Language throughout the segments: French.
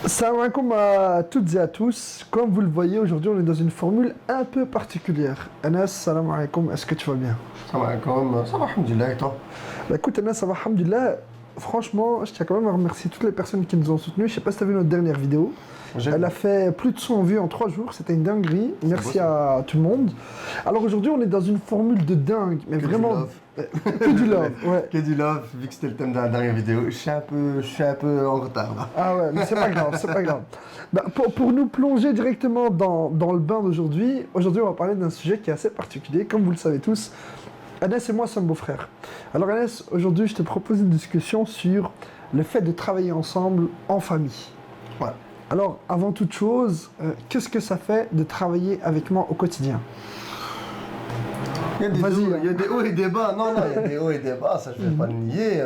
Salam alaikum à toutes et à tous. Comme vous le voyez, aujourd'hui, on est dans une formule un peu particulière. Anas, salam alaikum, est-ce que tu vas bien? Salam alaikum, ça va, alhamdulillah, et toi? Bah écoute, Anas, ça va, alhamdulillah. Franchement, je tiens quand même à remercier toutes les personnes qui nous ont soutenus. Je sais pas si tu as vu notre dernière vidéo. Elle a fait plus de 100 vues en 3 jours, c'était une dinguerie. Merci à tout le monde. Alors aujourd'hui, on est dans une formule de dingue, mais Que vraiment. du love. Que du love, ouais. Que du love, vu que c'était le thème de la dernière vidéo. Je suis un peu en retard là. Ah ouais, mais c'est pas grave, c'est pas grave. Bah, pour nous plonger directement dans le bain d'aujourd'hui, aujourd'hui on va parler d'un sujet qui est assez particulier, comme vous le savez tous. Anas et moi sommes beaux-frères. Alors Anas, aujourd'hui je te propose une discussion sur le fait de travailler ensemble en famille. Ouais. Alors, avant toute chose, qu'est-ce que ça fait de travailler avec moi au quotidien? Vas-y, Il y a des hauts et des bas. Non, il y a des hauts et des bas, ça je vais pas le nier.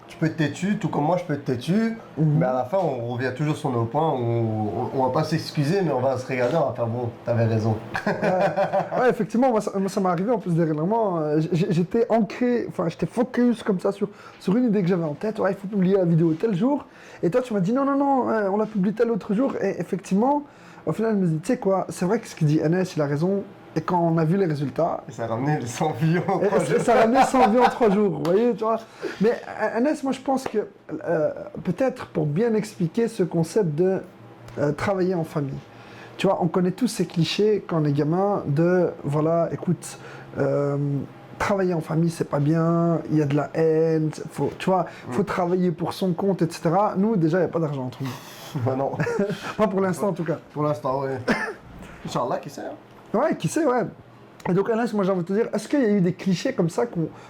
Tu peux être têtu, tout comme moi je peux être têtu, mais à la fin on revient toujours sur nos points. On va pas s'excuser, mais on va se regarder, on va faire bon, t'avais raison. Ouais, effectivement, moi ça m'est arrivé en plus dernièrement. J'étais ancré, enfin j'étais focus comme ça sur une idée que j'avais en tête. Ouais, il faut publier la vidéo tel jour. Et toi tu m'as dit non, on l'a publié tel autre jour. Et effectivement, au final, je me dis, tu sais quoi, c'est vrai que ce qu'il dit Anas, il a raison. Et quand on a vu les résultats. Et ça a ramené les 100 vues en 3 jours. Ça a ramené 100 vues en 3 jours, vous voyez, tu vois. Mais Anas, moi je pense que peut-être pour bien expliquer ce concept de travailler en famille. Tu vois, on connaît tous ces clichés quand on est gamin de voilà, écoute, travailler en famille c'est pas bien, il y a de la haine, tu vois, faut travailler pour son compte, etc. Nous, déjà, il n'y a pas d'argent entre nous. Bah non. Pas pour l'instant en tout cas. Pour l'instant, oui. Inch'Allah, qui sait hein. Ouais, qui sait, ouais. Et donc, Anas, moi j'ai envie de te dire, est-ce qu'il y a eu des clichés comme ça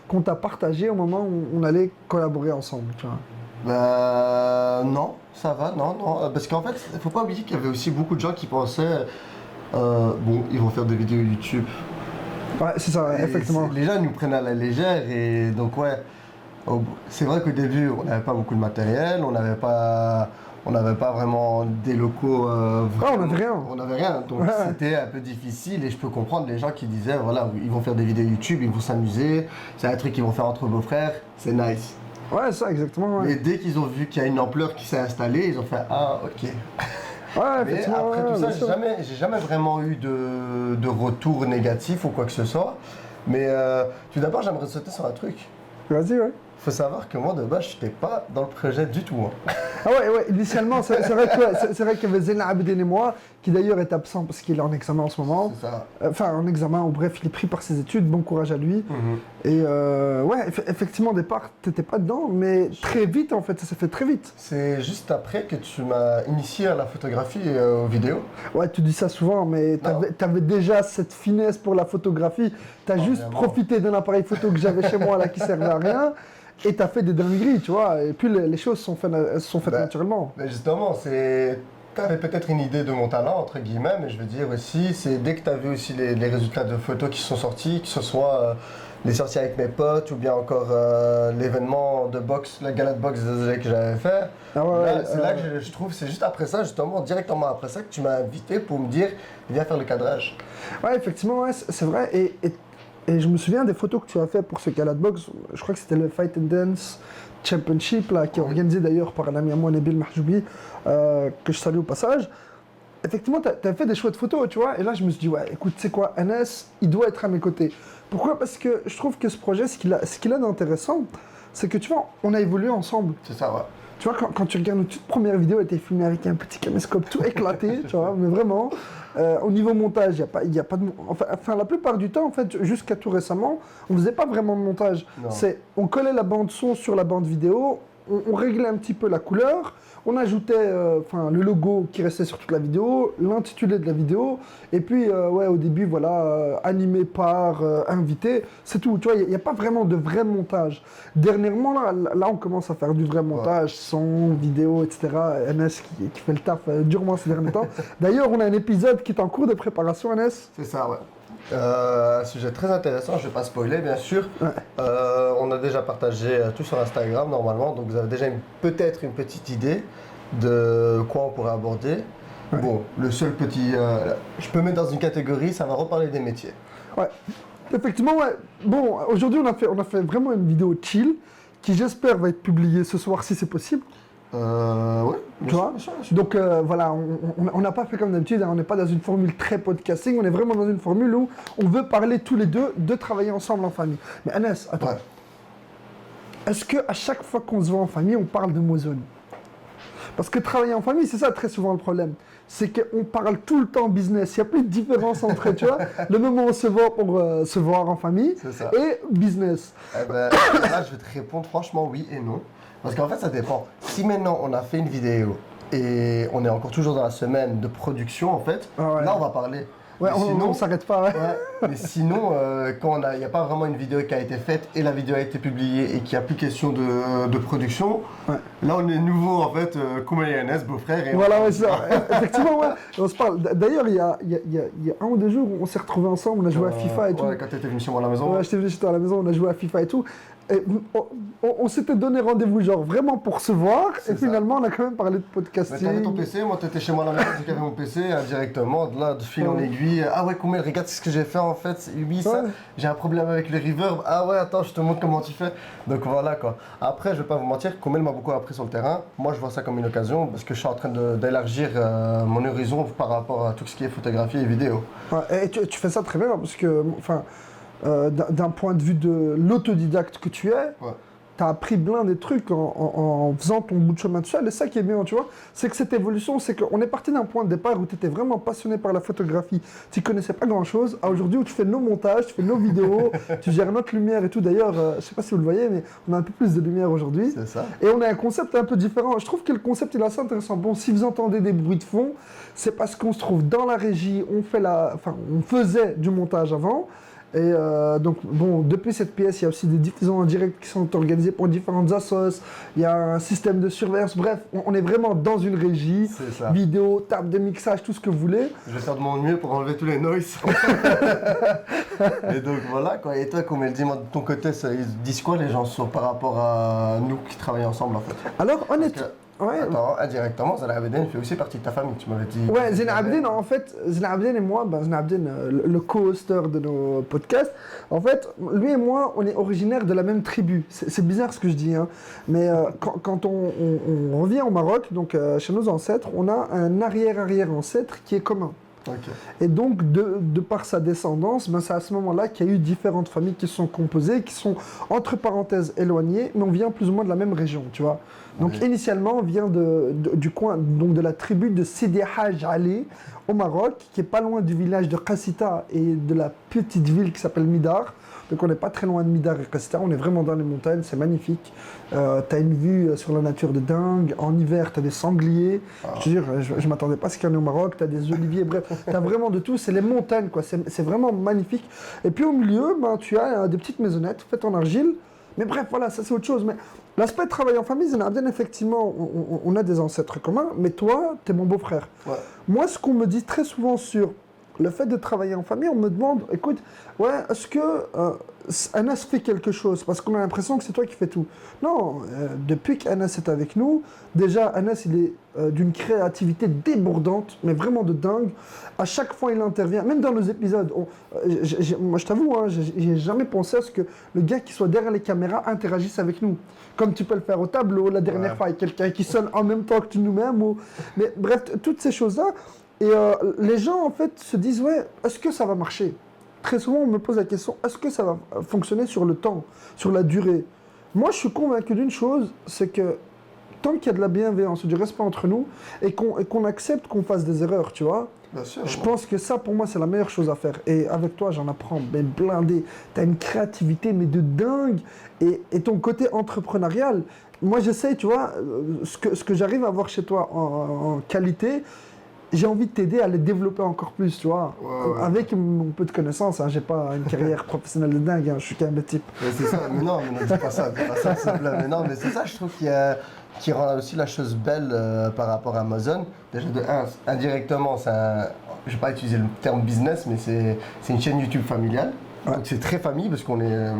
qu'on t'a partagé au moment où on allait collaborer ensemble, tu vois? Non, ça va, non. Parce qu'en fait, il faut pas oublier qu'il y avait aussi beaucoup de gens qui pensaient, bon, ils vont faire des vidéos YouTube. Ouais, c'est ça, ouais, Et effectivement. les gens nous prennent à la légère et donc ouais, c'est vrai qu'au début, on n'avait pas beaucoup de matériel, on n'avait pas vraiment des locaux. Ouais, on n'avait rien. On n'avait rien, donc Ouais. c'était un peu difficile et je peux comprendre les gens qui disaient, voilà, ils vont faire des vidéos YouTube, ils vont s'amuser, c'est un truc qu'ils vont faire entre beaux-frères, c'est nice. Ouais, ça, exactement. Ouais, Mais dès qu'ils ont vu qu'il y a une ampleur qui s'est installée, ils ont fait ah ok. ouais Mais effectivement. après ouais, tout ça, bien sûr. j'ai jamais vraiment eu de retour négatif ou quoi que ce soit. Mais tout d'abord, j'aimerais sauter sur un truc. Vas-y, ouais. Faut savoir que moi de base, je n'étais pas dans le projet du tout. Hein. Ah ouais, initialement, c'est vrai c'est vrai qu'il y avait Zain Abidine et moi, qui d'ailleurs est absent parce qu'il est en examen en ce moment. C'est ça. Enfin, en examen, ou bref, il est pris par ses études, bon courage à lui. Et ouais, effectivement, au départ, t'étais pas dedans, mais très vite, en fait, ça s'est fait très vite. C'est juste après que tu m'as initié à la photographie et aux vidéos. Ouais, tu dis ça souvent, mais t'avais déjà cette finesse pour la photographie. T'as juste Vraiment. profité d'un appareil photo que j'avais chez moi là qui servait à rien, et t'as fait des dingueries, tu vois. Et puis les choses se sont faites Ben, naturellement. Mais justement, tu avais peut-être une idée de mon talent, entre guillemets, mais je veux dire aussi, c'est dès que tu as vu aussi les résultats de photos qui sont sortis, que ce soit les sorties avec mes potes ou bien encore l'événement de boxe, la gala de boxe désolé, que j'avais fait. Ah ouais, Là, ouais, c'est là que je trouve, c'est juste après ça, justement, directement après ça, que tu m'as invité pour me dire, viens faire le cadrage. Ouais, effectivement, ouais, c'est vrai. Et je me souviens des photos que tu as fait pour ce gala de boxe. Je crois que c'était le Fight and Dance Championship, là, qui est organisé d'ailleurs par un ami à moi, Nabil Mahjoubi, que je salue au passage. Effectivement, tu as fait des chouettes photos, tu vois. Et là, je me suis dit, ouais, écoute, tu sais quoi, Anas, il doit être à mes côtés. Pourquoi? Parce que je trouve que ce projet, ce qu'il a d'intéressant, c'est que tu vois, on a évolué ensemble. C'est ça, ouais. Tu vois, quand tu regardes notre toute première vidéo, elle était filmée avec un petit caméscope tout éclaté, tu vois, mais vraiment. Au niveau montage, il y a pas de... Enfin, la plupart du temps, en fait, jusqu'à tout récemment, on faisait pas vraiment de montage. Non. On collait la bande son sur la bande vidéo, on réglait un petit peu la couleur, on ajoutait le logo qui restait sur toute la vidéo, l'intitulé de la vidéo, et puis ouais, au début, voilà, animé par, invité, c'est tout. Tu vois, il n'y a pas vraiment de vrai montage. Dernièrement, là, on commence à faire du vrai montage, son, vidéo, etc. NS qui fait le taf durement ces derniers temps. D'ailleurs, on a un épisode qui est en cours de préparation, NS. C'est ça, ouais. Un sujet très intéressant, je ne vais pas spoiler bien sûr. Ouais. On a déjà partagé tout sur Instagram normalement, donc vous avez déjà peut-être une petite idée de quoi on pourrait aborder. Ouais. Bon, le seul petit... je peux mettre dans une catégorie, ça va reparler des métiers. Ouais. Effectivement, ouais. Bon, aujourd'hui, on a fait vraiment une vidéo chill qui, j'espère, va être publiée ce soir si c'est possible. Ouais. Tu vois? Donc voilà, on n'a pas fait comme d'habitude, hein, on n'est pas dans une formule très podcasting, on est vraiment dans une formule où on veut parler tous les deux de travailler ensemble en famille. Mais Anas, attends. Ouais. Est-ce qu'à chaque fois qu'on se voit en famille, on parle de Mozone? Parce que travailler en famille, c'est ça très souvent le problème. C'est qu'on parle tout le temps business. Il n'y a plus de différence entre, tu vois, le moment où on se voit pour se voir en famille et business. Eh ben, là, je vais te répondre franchement oui et non. Parce qu'en fait, ça dépend. Si maintenant on a fait une vidéo et on est encore toujours dans la semaine de production, en fait, là on va parler. Ouais, on s'arrête pas, ouais. Mais sinon, quand il n'y a pas vraiment une vidéo qui a été faite et la vidéo a été publiée et qu'il n'y a plus question de production, là on est nouveau en fait, Koumel et Anas, beau-frère. Voilà, ouais, ça. Effectivement, ouais, on se parle. D'ailleurs, il y a 1 ou 2 jours, on s'est retrouvés ensemble, on a joué à FIFA et tout. Ouais, quand tu étais venu chez moi à la maison. Ouais, j'étais venu chez toi à la maison, on a joué à FIFA et tout. Et on s'était donné rendez-vous, genre vraiment pour se voir, et finalement on a quand même parlé de podcasting. Mais t'avais ton PC, moi t'étais chez moi à la maison, j'avais mon PC directement, de là, de fil en aiguille. Ah ouais, Koumel, regarde ce que j'ai fait en fait, oui, ça, j'ai un problème avec le reverb. Ah ouais, attends, je te montre comment tu fais. Donc voilà quoi. Après, je vais pas vous mentir, Koumel m'a beaucoup appris sur le terrain. Moi, je vois ça comme une occasion parce que je suis en train d'élargir mon horizon par rapport à tout ce qui est photographie et vidéo. Ouais, et tu fais ça très bien, parce que, enfin. D'un point de vue de l'autodidacte que tu es, tu as appris plein des trucs en faisant ton bout de chemin tout seul. Et ça qui est bien, tu vois, c'est que cette évolution, c'est qu'on est parti d'un point de départ où tu étais vraiment passionné par la photographie. Tu connaissais pas grand-chose, à aujourd'hui où tu fais nos montages, tu fais nos vidéos, tu gères notre lumière et tout. D'ailleurs, je sais pas si vous le voyez, mais on a un peu plus de lumière aujourd'hui. C'est ça. Et on a un concept un peu différent. Je trouve que le concept il est assez intéressant. Bon, si vous entendez des bruits de fond, c'est parce qu'on se trouve dans la régie, on faisait du montage avant. Et donc, bon, depuis cette pièce, il y a aussi des diffusions en direct qui sont organisées pour différentes assos. Il y a un système de surveillance. Bref, on est vraiment dans une régie. Vidéo, table de mixage, tout ce que vous voulez. Je vais faire de mon mieux pour enlever tous les noises. Et donc, voilà, quoi. Et toi, comme elle dit, moi, de ton côté, ils disent quoi les gens par rapport à nous qui travaillons ensemble, en fait? Alors, honnêtement. Ouais. Attends, indirectement, Zena Abedin fait aussi partie de ta famille, tu m'avais dit. Ouais, Zena Abedin, en fait, Zena Abedin et moi, Zena Abedin, le co-hoster de nos podcasts, en fait, lui et moi, on est originaires de la même tribu. C'est bizarre ce que je dis, hein, mais quand on revient au Maroc, donc chez nos ancêtres, on a un arrière-arrière-ancêtre qui est commun. Okay. Et donc, de par sa descendance, c'est à ce moment-là qu'il y a eu différentes familles qui sont composées, qui sont entre parenthèses éloignées, mais on vient plus ou moins de la même région, tu vois. Donc, initialement, on vient du coin, donc de la tribu de Sidi Haj Ali, au Maroc, qui est pas loin du village de Qassita et de la petite ville qui s'appelle Midar. Donc, on n'est pas très loin de Midar et Qassita, on est vraiment dans les montagnes, c'est magnifique. Tu as une vue sur la nature de dingue. En hiver, tu as des sangliers. Je te jure, je m'attendais pas à ce qu'il y en ait au Maroc. Tu as des oliviers, bref, tu as vraiment de tout. C'est les montagnes, quoi. C'est vraiment magnifique. Et puis au milieu, tu as des petites maisonnettes faites en argile. Mais bref, voilà, ça c'est autre chose. Mais l'aspect de travail en famille, Zena Abedin, effectivement, on a des ancêtres communs. Mais toi, tu es mon beau-frère. Ouais. Moi, ce qu'on me dit très souvent sur le fait de travailler en famille, on me demande, écoute, ouais, est-ce que Anas fait quelque chose? Parce qu'on a l'impression que c'est toi qui fais tout. Non, depuis qu'Anas est avec nous, déjà, Anas, il est d'une créativité débordante, mais vraiment de dingue. À chaque fois, il intervient, même dans nos épisodes. Moi, je t'avoue, hein, j'ai jamais pensé à ce que le gars qui soit derrière les caméras interagisse avec nous. Comme tu peux le faire au tableau, la dernière fois, avec quelqu'un qui sonne en même temps que tu nous mets un mot. Mais bref, toutes ces choses-là. Et les gens, en fait, se disent, ouais, est-ce que ça va marcher? Très souvent, on me pose la question, est-ce que ça va fonctionner sur le temps, sur la durée? Moi, je suis convaincu d'une chose, c'est que tant qu'il y a de la bienveillance, du respect entre nous, et qu'on accepte qu'on fasse des erreurs, tu vois, bien sûr, je pense que ça, pour moi, c'est la meilleure chose à faire. Et avec toi, j'en apprends, mais blindé. Tu as une créativité, mais de dingue. Et ton côté entrepreneurial, moi, j'essaye, tu vois, ce que j'arrive à voir chez toi en qualité, j'ai envie de t'aider à les développer encore plus, tu vois. Ouais. Avec mon peu de connaissances, hein, j'ai pas une carrière professionnelle de dingue, hein, je suis qu'un bête type. C'est ça, mais non, mais ne dis pas ça, s'il te plaît. Mais non, mais c'est ça, je trouve qui rend aussi la chose belle par rapport à Amazon. Déjà, de un, indirectement, je ne vais pas utiliser le terme business, mais c'est une chaîne YouTube familiale. Ouais. Donc c'est très famille parce qu'on est,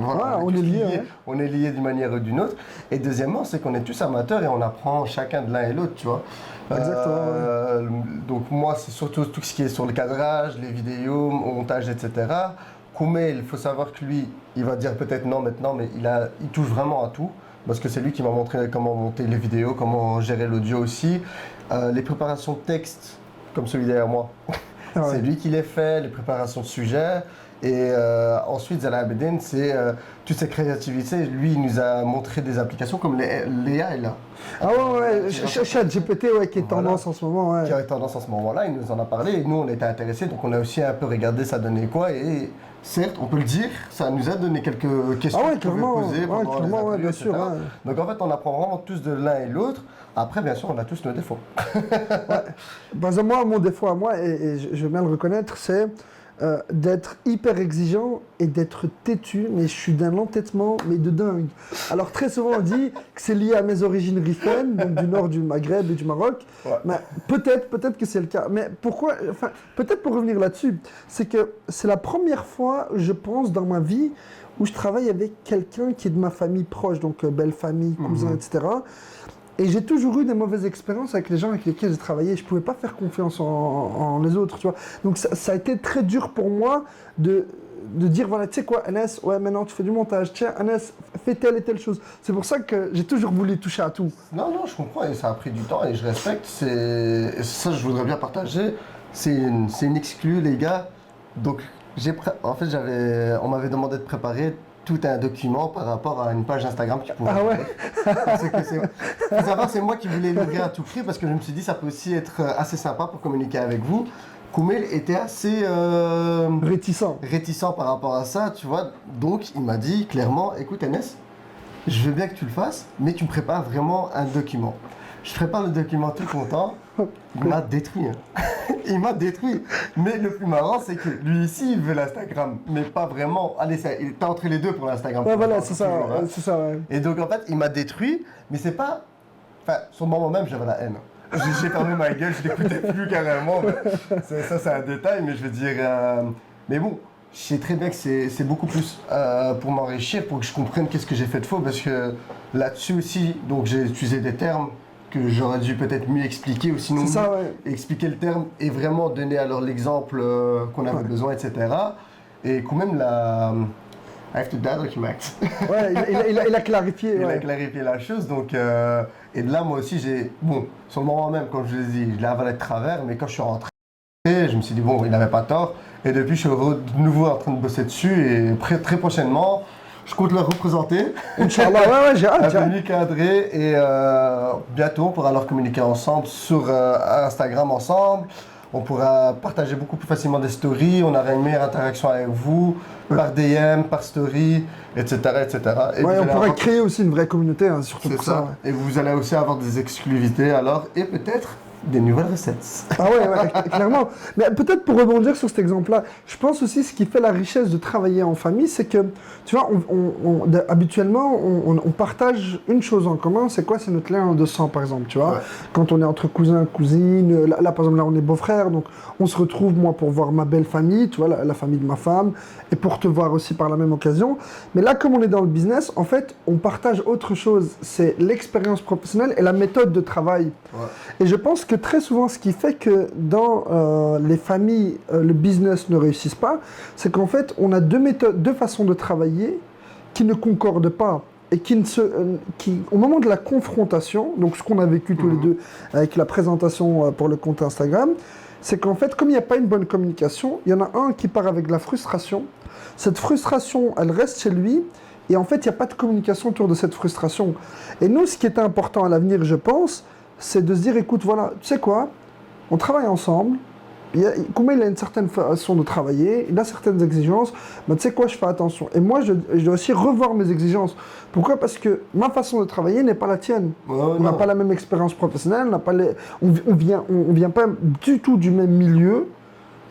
on est liés. Ouais. On est liés d'une manière ou d'une autre. Et deuxièmement, c'est qu'on est tous amateurs et on apprend chacun de l'un et l'autre, tu vois. Exactement. Donc moi, c'est surtout tout ce qui est sur le cadrage, les vidéos, montage, etc. Koumel, il faut savoir que lui, il va dire peut-être non maintenant, mais il touche vraiment à tout. parce que c'est lui qui m'a montré comment monter les vidéos, comment gérer l'audio aussi. Les préparations de texte, comme celui derrière moi, Ah ouais. c'est lui qui les fait, les préparations de sujets. Et ensuite, Zala Abedin, c'est toute sa créativité. Lui, il nous a montré des applications comme l'AI, là. Ah ouais, ChatGPT, ouais, qui est tendance en ce moment, ouais. Qui a tendance en ce moment-là, il nous en a parlé et nous, on était intéressés. Donc, on a aussi un peu regardé ça donnait quoi. Et certes, on peut le dire, ça nous a donné quelques questions Ah ouais, qu'on pouvait clairement, poser ouais, pendant les clairement, ouais, interviews, bien sûr, etc. ouais. Donc, en fait, on apprend vraiment tous de l'un et l'autre. Après, bien sûr, on a tous nos défauts. Par exemple, moi, mon défaut à moi, et je veux bien le reconnaître, c'est d'être hyper exigeant et d'être têtu, mais je suis d'un entêtement, mais de dingue. Alors très souvent on dit que c'est lié à mes origines rifaines, donc du nord du Maghreb et du Maroc. Ouais. Mais peut-être que c'est le cas. Mais pourquoi, enfin, peut-être pour revenir là-dessus, c'est que c'est la première fois, je pense, dans ma vie où je travaille avec quelqu'un qui est de ma famille proche, donc belle famille, cousin, etc. Et j'ai toujours eu des mauvaises expériences avec les gens avec lesquels j'ai travaillé. Je ne pouvais pas faire confiance en les autres, tu vois. Donc ça a été très dur pour moi de dire, voilà, tu sais quoi, Anas, ouais, maintenant tu fais du montage. Tiens, Anas, fais telle et telle chose. C'est pour ça que j'ai toujours voulu toucher à tout. Non, non, je comprends et ça a pris du temps et je respecte. Ça, je voudrais bien partager. C'est une exclue, les gars. Donc, en fait, on m'avait demandé de préparer tout un document par rapport à une page Instagram qui pouvait. Ah ouais. Parce que faut savoir, c'est moi qui voulais l'ouvrir à tout prix parce que je me suis dit ça peut aussi être assez sympa pour communiquer avec vous. Koumel était assez Réticent. par rapport à ça, tu vois. Donc, il m'a dit clairement, écoute, Enes, je veux bien que tu le fasses, mais tu me prépares vraiment un document. Je prépare le document tout content. Il m'a détruit. Hein. Il m'a détruit. Mais le plus marrant, c'est que lui ici, il veut l'Instagram, mais pas vraiment. Allez, il est entre les deux pour l'Instagram. Ouais, voilà, c'est ça, toujours, hein. c'est ça, ouais. Et donc, en fait, il m'a détruit, mais c'est pas. Enfin, sur le moment même, j'avais la haine. J'ai fermé ma gueule, je l'écoutais plus carrément. Ça, c'est un détail, mais je veux dire. Mais bon, je sais très bien que c'est beaucoup plus pour m'enrichir, pour que je comprenne qu'est-ce que j'ai fait de faux, parce que là-dessus aussi, donc j'ai utilisé des termes que j'aurais dû peut-être mieux expliquer, ou sinon C'est ça, ouais. expliquer le terme et vraiment donner alors l'exemple qu'on avait besoin, etc. Et quand même, I have to document. Ouais, il a clarifié. Il ouais. a clarifié la chose, donc et de là, moi aussi, bon, sur le moment même, comme je l'ai dit, je l'ai avalé de travers, mais quand je suis rentré, je me suis dit, bon, il n'avait pas tort, et depuis, je suis de nouveau en train de bosser dessus, et très prochainement, je compte le représenter. Inch'Allah, ouais, j'ai hâte. Un peu mieux cadré, et bientôt, on pourra alors communiquer ensemble sur Instagram ensemble. On pourra partager beaucoup plus facilement des stories, on aura une meilleure interaction avec vous, par DM, par story, etc. etc. Et Ouais, vous on allez pourrait avoir- créer aussi une vraie communauté, hein, surtout C'est pour ça. ça. Ouais. Et vous allez aussi avoir des exclusivités alors, et peut-être des nouvelles recettes. Ah ouais, clairement. Mais peut-être pour rebondir sur cet exemple-là, je pense aussi ce qui fait la richesse de travailler en famille, c'est que, tu vois, habituellement, on partage une chose en commun, c'est quoi? C'est notre lien de sang, par exemple, tu vois. Ouais. Quand on est entre cousins, cousines, là, par exemple, là, on est beaux-frères, donc on se retrouve, moi, pour voir ma belle famille, tu vois, la famille de ma femme, et pour te voir aussi par la même occasion. Mais là, comme on est dans le business, en fait, on partage autre chose, c'est l'expérience professionnelle et la méthode de travail. Ouais. Et je pense que très souvent, ce qui fait que dans les familles, le business ne réussisse pas, c'est qu'en fait, on a deux façons de travailler qui ne concordent pas et qui, au moment de la confrontation, donc ce qu'on a vécu tous les deux avec la présentation pour le compte Instagram, c'est qu'en fait, comme il n'y a pas une bonne communication, il y en a un qui part avec de la frustration. Cette frustration, elle reste chez lui. Et en fait, il n'y a pas de communication autour de cette frustration. Et nous, ce qui est important à l'avenir, je pense, c'est de se dire, écoute, voilà, tu sais quoi, on travaille ensemble, Koumé, il a une certaine façon de travailler, il a certaines exigences, mais tu sais quoi, je fais attention. Et moi, je dois aussi revoir mes exigences. Pourquoi? Parce que ma façon de travailler n'est pas la tienne. On n'a pas la même expérience professionnelle, on n'a pas on vient pas du tout du même milieu,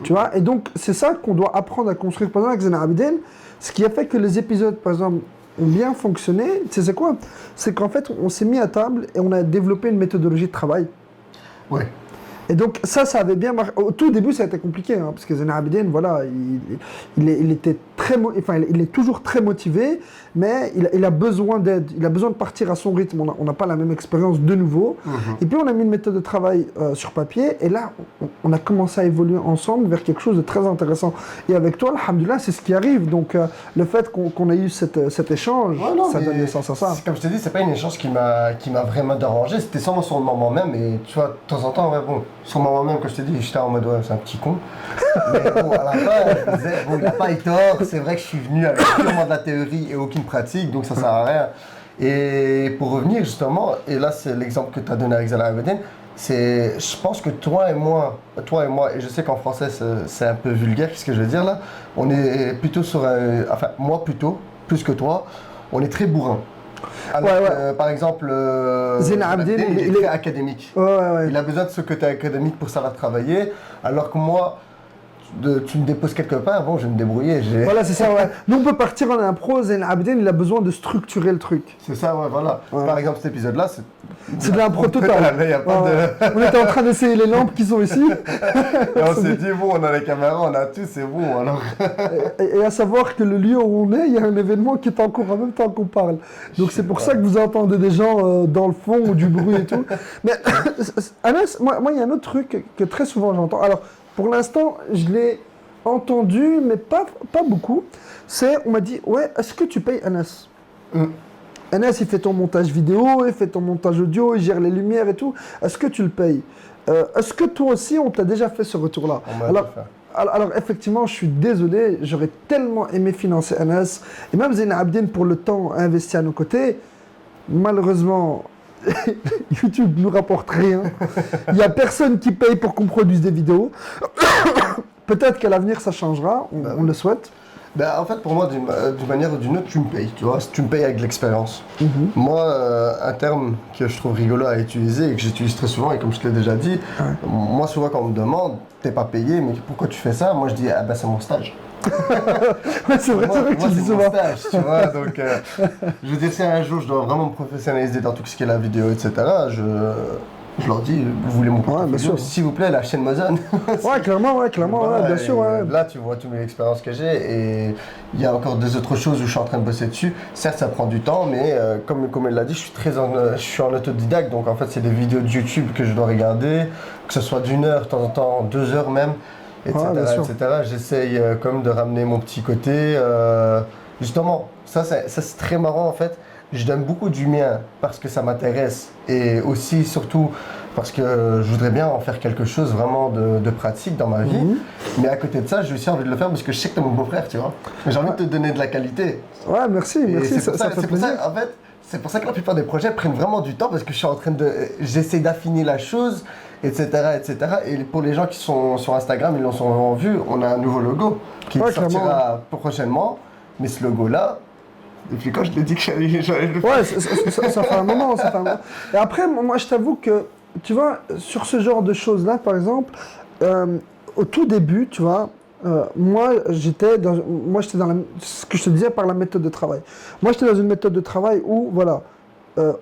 tu vois. Et donc, c'est ça qu'on doit apprendre à construire. Par exemple, avec Zena Abidine, ce qui a fait que les épisodes, par exemple, ont bien fonctionné, tu sais c'est quoi? C'est qu'en fait, on s'est mis à table et on a développé une méthodologie de travail. Ouais. Et donc ça avait bien marché. Au tout début, ça a été compliqué, hein, parce que Zain Abidine, voilà, il était il est toujours très motivé, mais il a besoin d'aide. Il a besoin de partir à son rythme. On n'a pas la même expérience de nouveau. Et puis on a mis une méthode de travail sur papier, et là, on a commencé à évoluer ensemble vers quelque chose de très intéressant. Et avec toi, alhamdoulilah, c'est ce qui arrive. Donc le fait qu'on ait eu cet échange, ça donne naissance à ça. Comme je t'ai dit, c'est pas une échange qui m'a vraiment dérangé. C'était seulement sur le moment même, et tu vois, de temps en temps, ouais, bon. Sur moi même, comme je t'ai dit, j'étais en mode ouais, c'est un petit con. Mais bon, à la fin, je disais, bon, il n'a pas eu tort. C'est vrai que je suis venu avec purement de la théorie et aucune pratique, donc ça sert à rien. Et pour revenir justement, et là c'est l'exemple que tu as donné avec Zain Abidine, je pense que toi et moi, et je sais qu'en français c'est un peu vulgaire ce que je veux dire là, on est plutôt sur enfin moi plutôt, plus que toi, on est très bourrin. Alors par exemple, Zain Abidine, il est très académique. Ouais. Il a besoin de ce côté académique pour savoir travailler, alors que moi, tu me déposes quelque part, bon, je vais me débrouiller. Voilà, c'est ça, ouais. Nous, on peut partir en impro, Zain Abidine, il a besoin de structurer le truc. C'est ça, ouais, voilà. Ouais. Par exemple, cet épisode-là, c'est de l'impro total. On était en train d'essayer les lampes qui sont ici. Et on s'est dit, bon, on a les caméras, on a tout, c'est bon, alors. et à savoir que le lieu où on est, il y a un événement qui est en cours en même temps qu'on parle. Donc c'est pour ça que vous entendez des gens dans le fond ou du bruit et tout. Mais Anas, moi, il y a un autre truc que très souvent j'entends. Alors, pour l'instant, je l'ai entendu, mais pas beaucoup. On m'a dit, ouais, est-ce que tu payes Anas Anas, il fait ton montage vidéo, il fait ton montage audio, il gère les lumières et tout. Est-ce que tu le payes Est-ce que toi aussi, on t'a déjà fait ce retour-là? Alors, effectivement, je suis désolé, j'aurais tellement aimé financer Anas. Et même Zain Abidine, pour le temps investi à nos côtés, malheureusement, YouTube ne nous rapporte rien. Il n'y a personne qui paye pour qu'on produise des vidéos. Peut-être qu'à l'avenir, ça changera, on le souhaite. En fait, pour moi, d'une manière ou d'une autre, tu me payes, tu vois, tu me payes avec l'expérience. Moi, un terme que je trouve rigolo à utiliser et que j'utilise très souvent, et comme je te l'ai déjà dit, moi, souvent, quand on me demande, t'es pas payé, mais pourquoi tu fais ça? Moi, je dis, ah ben, c'est mon stage. C'est vrai que tu dis souvent. C'est mon stage, tu vois, donc, je veux dire, si un jour, je dois vraiment me professionnaliser dans tout ce qui est la vidéo, etc., je leur dis, vous voulez mon portfolio, s'il vous plaît, la chaîne Mozone. Clairement, bien sûr. Là, tu vois toutes mes expériences que j'ai, et il y a encore des autres choses où je suis en train de bosser dessus. Certes, ça prend du temps, mais comme elle l'a dit, je suis en autodidacte, donc en fait, c'est des vidéos de YouTube que je dois regarder, que ce soit d'1 heure, de temps en temps, 2 heures même, etc. J'essaye comme de ramener mon petit côté. Justement, ça c'est très marrant en fait. Je donne beaucoup du mien parce que ça m'intéresse et aussi, surtout, parce que je voudrais bien en faire quelque chose vraiment de pratique dans ma vie. Mais à côté de ça, j'ai aussi envie de le faire parce que je sais que t'es mon beau-frère, tu vois. J'ai envie de te donner de la qualité. Ouais, merci, ça fait plaisir. En fait, c'est pour ça que la plupart des projets prennent vraiment du temps parce que je suis en train j'essaie d'affiner la chose, etc., etc. Et pour les gens qui sont sur Instagram, ils l'ont vu, on a un nouveau logo qui sortira prochainement. Mais ce logo-là, depuis quand je l'ai dit que j'allais le faire? Ouais, ça fait un moment, Et après, moi, je t'avoue que, tu vois, sur ce genre de choses-là, par exemple, au tout début, tu vois, moi, j'étais dans ce que je te disais par la méthode de travail. Moi, j'étais dans une méthode de travail où, voilà,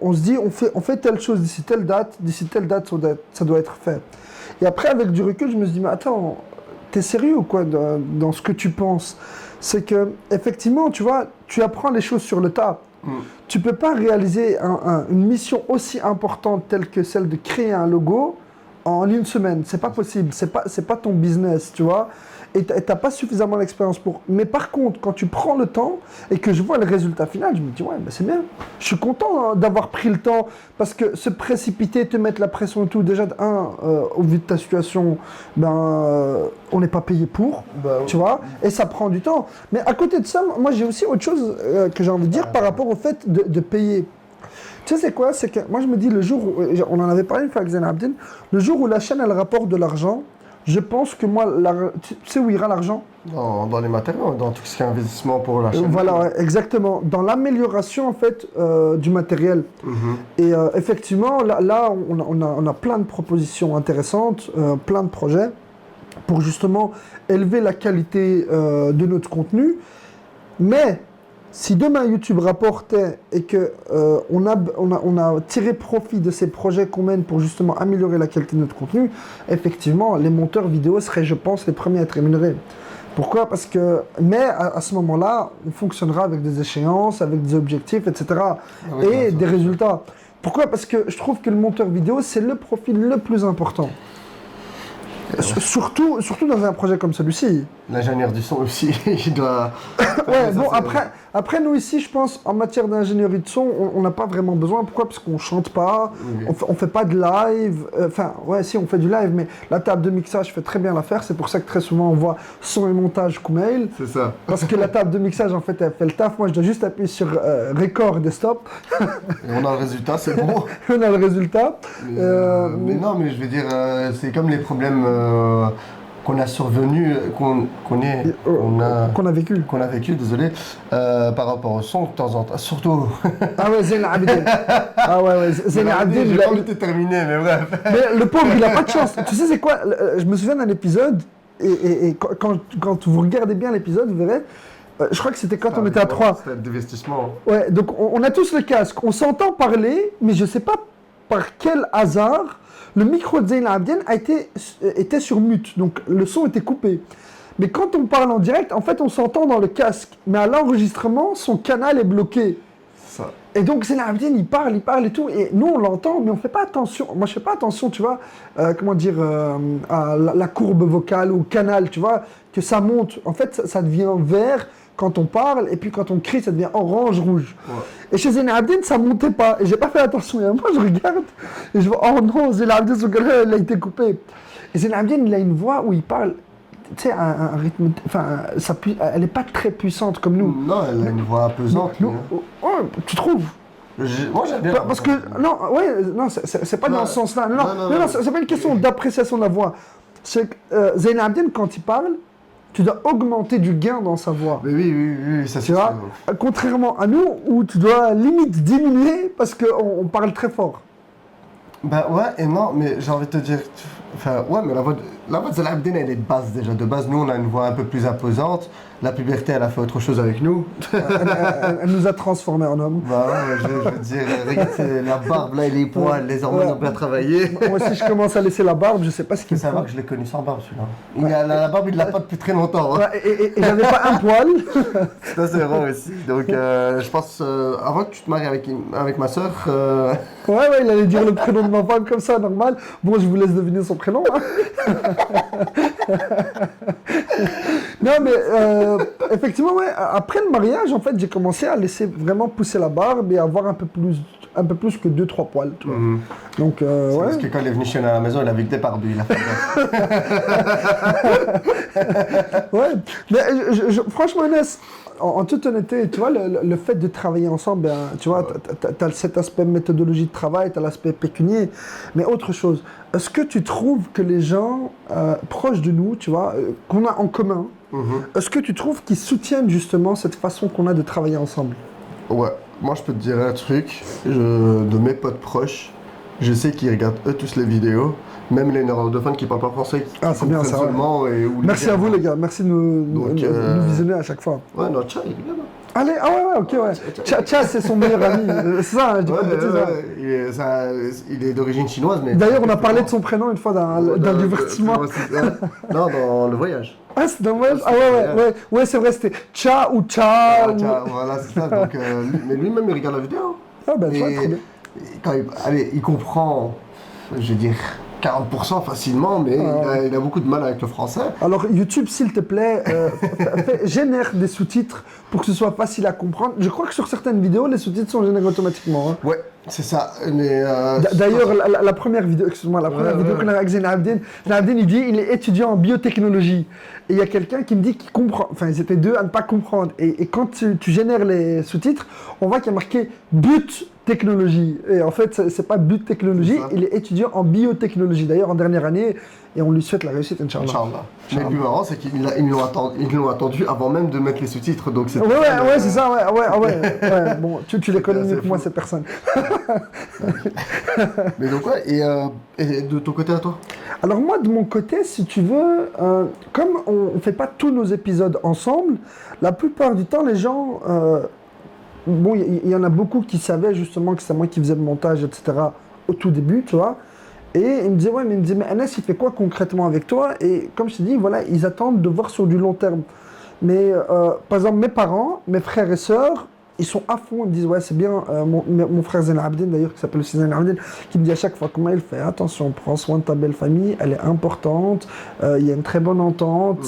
on se dit, on fait telle chose d'ici telle date, ça doit être fait. Et après, avec du recul, je me suis dit, mais attends, t'es sérieux ou quoi dans ce que tu penses? C'est que, effectivement, tu vois, tu apprends les choses sur le tas. Tu peux pas réaliser une mission aussi importante telle que celle de créer un logo en une semaine. C'est pas possible. C'est pas ton business, tu vois. Et t'as pas suffisamment d'expérience pour. Mais par contre, quand tu prends le temps et que je vois le résultat final, je me dis ouais, ben c'est bien. Je suis content d'avoir pris le temps parce que se précipiter, te mettre la pression et tout. Déjà au vu de ta situation, on n'est pas payé pour, tu vois. Et ça prend du temps. Mais à côté de ça, moi j'ai aussi autre chose que j'ai envie de dire par rapport au fait de payer. Tu sais c'est quoi? C'est que moi je me dis le jour où, on en avait parlé une fois avec Zain Abidine, le jour où la chaîne elle rapporte de l'argent. Je pense que moi, tu sais où ira l'argent? Dans les matériaux, dans tout ce qui est investissement pour la chaîne. Voilà, exactement. Dans l'amélioration, en fait, du matériel. Et effectivement, là on a plein de propositions intéressantes, plein de projets pour justement élever la qualité de notre contenu. Mais Si demain YouTube rapportait et que on a tiré profit de ces projets qu'on mène pour justement améliorer la qualité de notre contenu, effectivement, les monteurs vidéo seraient, je pense, les premiers à être rémunérés. Pourquoi? Parce que, mais à ce moment-là, on fonctionnera avec des échéances, avec des objectifs, etc. oui, et des résultats. Pourquoi? Parce que je trouve que le monteur vidéo, c'est le profil le plus important. Surtout dans un projet comme celui-ci. L'ingénieur du son aussi, il doit... Ouais, bon, après, nous ici, je pense, en matière d'ingénierie de son, on n'a pas vraiment besoin. Pourquoi? Parce qu'on chante pas, Oui. on fait pas de live. Enfin, ouais, si, on fait du live, mais la table de mixage fait très bien l'affaire. C'est pour ça que très souvent, on voit son et montage Kumail. C'est ça. Parce que la table de mixage, en fait, elle fait le taf. Moi, je dois juste appuyer sur record et stop. Et on a le résultat, c'est bon. On a le résultat. Mais non, mais je veux dire, c'est comme les problèmes qu'on a survenus, qu'on Qu'on a vécu. a vécu, désolé, par rapport au son de temps en temps, surtout. Ah ouais, Zayn Abidine. Ah ouais, Zayn Abidine. J'ai pas envie de terminer, mais bref. Mais le pauvre, il a pas de chance. Tu sais, c'est quoi? Je me souviens d'un épisode, et quand vous regardez bien l'épisode, vous verrez, je crois que c'était quand on était à 3. C'était le divestissement. Ouais, donc on a tous le casque, on s'entend parler, mais je sais pas par quel hasard, le micro de Zayn Abidine était sur mute, donc le son était coupé. Mais quand on parle en direct, en fait, on s'entend dans le casque, mais à l'enregistrement, son canal est bloqué. Ça. Et donc Zayn Abidine, il parle et tout, et nous on l'entend, mais on fait pas attention. Moi je fais pas attention, tu vois, à la courbe vocale ou au canal, tu vois, que ça monte. En fait, ça devient vert quand on parle, et puis quand on crie, ça devient orange, rouge. Ouais. Et chez Zayn Abidine, ça montait pas, et j'ai pas fait attention. Et moi je regarde, et je vois, oh non, Zayn Abidine, son canal, il a été coupé. Et Zayn Abidine, il a une voix où il parle, tu sais, un rythme, enfin, elle est pas très puissante comme nous. Non, elle a une voix pesante. Nous, ouais, tu trouves? Moi j'aime bien. Parce que, non, ouais, non, c'est pas Non, dans ce sens-là. Non, non, non. c'est pas une question d'appréciation de la voix. C'est que Zayn Abidine, quand il parle, tu dois augmenter du gain dans sa voix. Mais oui, ça Tu c'est vois, sûr. contrairement à nous, où tu dois limite diminuer parce qu'on parle très fort. Bah ouais et non, mais j'ai envie de te dire, enfin ouais, mais la voix de Zayn Abidine, elle est de base déjà. De base, nous on a une voix un peu plus imposante. La puberté, elle a fait autre chose avec nous. Elle nous a transformés en hommes. Bah ouais, je veux dire, regarde, c'est la barbe là et les poils, les hormones ont bien travaillé. Moi aussi, je commence à laisser la barbe, je sais pas ce Il qu'il faut me savoir faut. que je l'ai connu sans barbe celui-là. La barbe, il l'a pas depuis très longtemps. Hein. Ouais, et j'avais pas un poil. Ça c'est vrai aussi. Donc je pense, avant que tu te maries avec ma soeur, Ouais, il allait dire le prénom de ma femme comme ça, normal. Bon, je vous laisse deviner son prénom. Hein. Non, mais effectivement, ouais, après le mariage, en fait, j'ai commencé à laisser vraiment pousser la barbe et avoir un peu plus que 2-3 poils. Tu vois. Donc, c'est ouais. parce que quand il est venu chez nous à la maison, il avait que des barbus, il a fait bref. Ouais, mais franchement, Inès, en toute honnêteté, tu vois, le fait de travailler ensemble, ben, tu vois, tu as cet aspect méthodologie de travail, tu as l'aspect pécunier, mais autre chose. Est-ce que tu trouves que les gens proches de nous, tu vois, qu'on a en commun, est-ce que tu trouves qu'ils soutiennent justement cette façon qu'on a de travailler ensemble? Ouais, moi je peux te dire un truc, de mes potes proches, je sais qu'ils regardent eux tous les vidéos, même les néerlandophones qui parlent pas français, qui c'est bien ça, ouais. seulement. Merci à vous les gars, merci de nous visionner à chaque fois. Ouais, non, ciao, il est bien. Allez, ok, ouais. Tcha, c'est son meilleur ami, c'est ça, hein, je dis pas de bêtises. Hein. Il est d'origine chinoise, mais... D'ailleurs, on a parlé de son prénom une fois d'un divertissement. Non, dans le voyage. Ah, c'est dans le voyage? Ah ouais, c'est vrai, c'était Tcha ou Tcha. Voilà, c'est ça, donc... mais lui-même, il regarde la vidéo. Ah ben, trop bien. Quand il comprend, je veux dire... 40% facilement, mais il a beaucoup de mal avec le français. Alors YouTube, s'il te plaît, génère des sous-titres pour que ce soit facile à comprendre. Je crois que sur certaines vidéos, les sous-titres sont générés automatiquement. Hein. Ouais, c'est ça. Mais d'ailleurs, la première vidéo, excuse-moi, vidéo qu'on a avec Zayn Abidine, il dit il est étudiant en biotechnologie. Et il y a quelqu'un qui me dit qu'il comprend. Enfin, ils étaient deux à ne pas comprendre. Et quand tu génères les sous-titres, on voit qu'il y a marqué but technologie. Et en fait, c'est pas but technologie, il est étudiant en biotechnologie. D'ailleurs, en dernière année, et on lui souhaite la réussite, Inch'Allah. Mais le plus marrant, c'est qu'ils l'ont attendu avant même de mettre les sous-titres. Donc c'est ouais, c'est ça, ouais. Bon, tu les connais mieux que moi, ces personnes. Mais donc, ouais, et de ton côté à toi? Alors moi, de mon côté, si tu veux, comme on ne fait pas tous nos épisodes ensemble, la plupart du temps, les gens bon, il y en a beaucoup qui savaient justement que c'est moi qui faisais le montage, etc. au tout début, tu vois. Et il me disait, ouais, mais Anas, il fait quoi concrètement avec toi? Et comme je t'ai dit, voilà, ils attendent de voir sur du long terme. Mais par exemple, mes parents, mes frères et sœurs, ils sont à fond, ils me disent, ouais, c'est bien. Mon frère Zain Abdin, d'ailleurs, qui s'appelle aussi Zain Abdin, qui me dit à chaque fois comment il fait, attention, prends soin de ta belle famille, elle est importante, il y a une très bonne entente.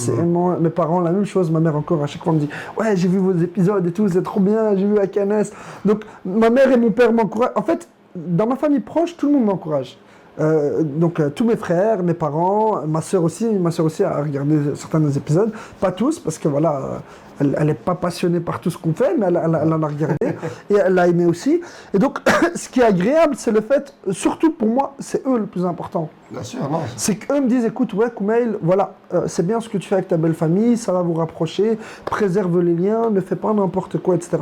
Mes parents, la même chose, ma mère encore, à chaque fois, me dit, ouais, j'ai vu vos épisodes et tout, c'est trop bien, j'ai vu avec Anas. Donc, ma mère et mon père m'encouragent. En fait, dans ma famille proche, tout le monde m'encourage. Donc tous mes frères, mes parents, ma soeur aussi a regardé certains des épisodes, pas tous parce que voilà, elle n'est pas passionnée par tout ce qu'on fait, mais elle en a regardé et elle l'a aimé aussi. Et donc ce qui est agréable, c'est le fait, surtout pour moi, c'est eux le plus important. Bien sûr, non. C'est qu'eux me disent, écoute, ouais, Koumail, voilà, c'est bien ce que tu fais avec ta belle famille, ça va vous rapprocher, préserve les liens, ne fais pas n'importe quoi, etc.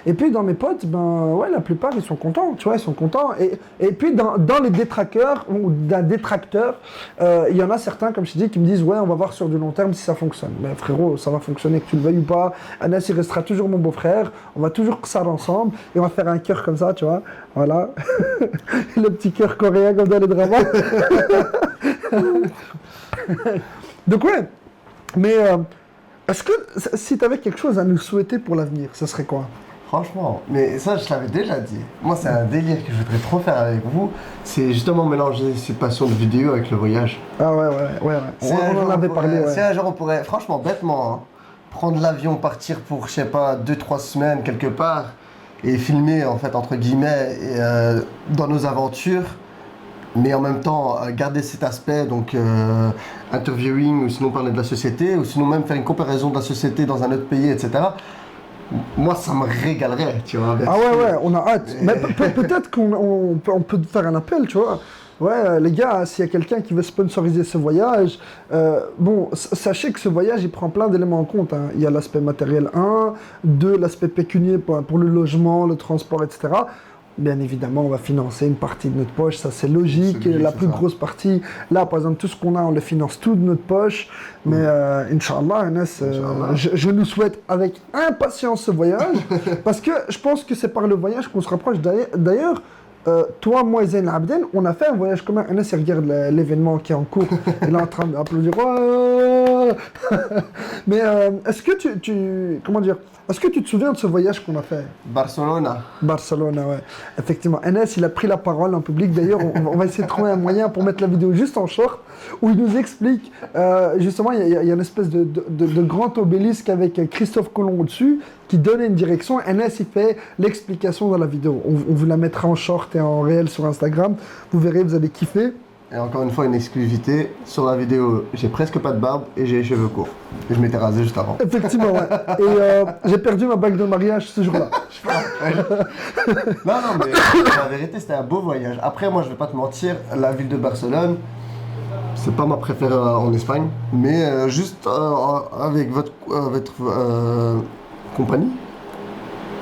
Et puis dans mes potes, ben ouais, la plupart ils sont contents, tu vois, ils sont contents. Et puis dans les détracteurs ou d'un détracteur, il y en a certains, comme je t'ai dit, qui me disent, ouais, on va voir sur du long terme si ça fonctionne. Mais frérot, ça va fonctionner que tu le veuilles ou pas. Anas, il restera toujours mon beau-frère, on va toujours ça ensemble et on va faire un cœur comme ça, tu vois, voilà. Le petit cœur coréen comme dans les dramas. Donc ouais, mais est-ce que si tu avais quelque chose à nous souhaiter pour l'avenir, ce serait quoi? Franchement, mais ça je l'avais déjà dit. Moi c'est un délire que je voudrais trop faire avec vous. C'est justement mélanger cette passion de vidéo avec le voyage. Ah ouais. On en avait parlé, ouais. C'est un jour on pourrait, franchement bêtement, hein, prendre l'avion, partir pour, je sais pas, 2-3 semaines quelque part et filmer en fait entre guillemets dans nos aventures. Mais en même temps, garder cet aspect, donc interviewing, ou sinon parler de la société, ou sinon même faire une comparaison de la société dans un autre pays, etc. Moi, ça me régalerait, tu vois. Ah ouais, on a hâte. Mais peut-être qu'on peut faire un appel, tu vois. Ouais, les gars, s'il y a quelqu'un qui veut sponsoriser ce voyage, bon, sachez que ce voyage, il prend plein d'éléments en compte, hein. Il y a l'aspect matériel 1, 2, l'aspect pécunier pour le logement, le transport, etc. Bien évidemment, on va financer une partie de notre poche, ça c'est logique. La plus grosse partie, là par exemple, tout ce qu'on a, on le finance tout de notre poche. Mais Inch'Allah, Anas, je nous souhaite avec impatience ce voyage, parce que je pense que c'est par le voyage qu'on se rapproche. D'ailleurs, toi, moi et Zain Abdin, on a fait un voyage commun. Anas, il regarde l'événement qui est en cours, il est en train d'applaudir. Mais est-ce que comment dire, est-ce que tu te souviens de ce voyage qu'on a fait? Barcelone, ouais. Effectivement. Anas, il a pris la parole en public. D'ailleurs, on va essayer de trouver un moyen pour mettre la vidéo juste en short, où il nous explique, justement, il y a une espèce de grand obélisque avec Christophe Colomb au-dessus, qui donne une direction. Anas, il fait l'explication dans la vidéo. On vous la mettra en short et en réel sur Instagram. Vous verrez, vous allez kiffer. Et encore une fois, une exclusivité, sur la vidéo, j'ai presque pas de barbe et j'ai les cheveux courts. Et je m'étais rasé juste avant. Effectivement, ouais. Et j'ai perdu ma bague de mariage ce jour-là. Non, mais la vérité, c'était un beau voyage. Après, moi, je vais pas te mentir, la ville de Barcelone, c'est pas ma préférée en Espagne, mais juste avec votre compagnie.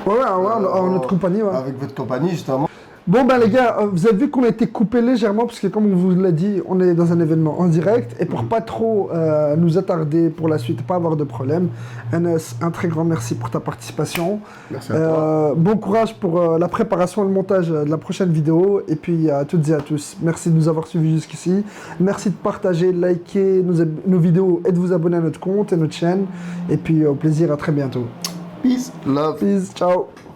Ouais, en notre compagnie, ouais. Avec votre compagnie, justement. Bon ben les gars, vous avez vu qu'on a été coupé légèrement parce que comme on vous l'a dit, on est dans un événement en direct et pour pas trop nous attarder pour la suite, pas avoir de problème, Anas, un très grand merci pour ta participation. Merci à toi. Bon courage pour la préparation et le montage de la prochaine vidéo et puis à toutes et à tous, merci de nous avoir suivis jusqu'ici, merci de partager, de liker nos vidéos et de vous abonner à notre compte et notre chaîne et puis au plaisir, à très bientôt. Peace, love. Peace, ciao.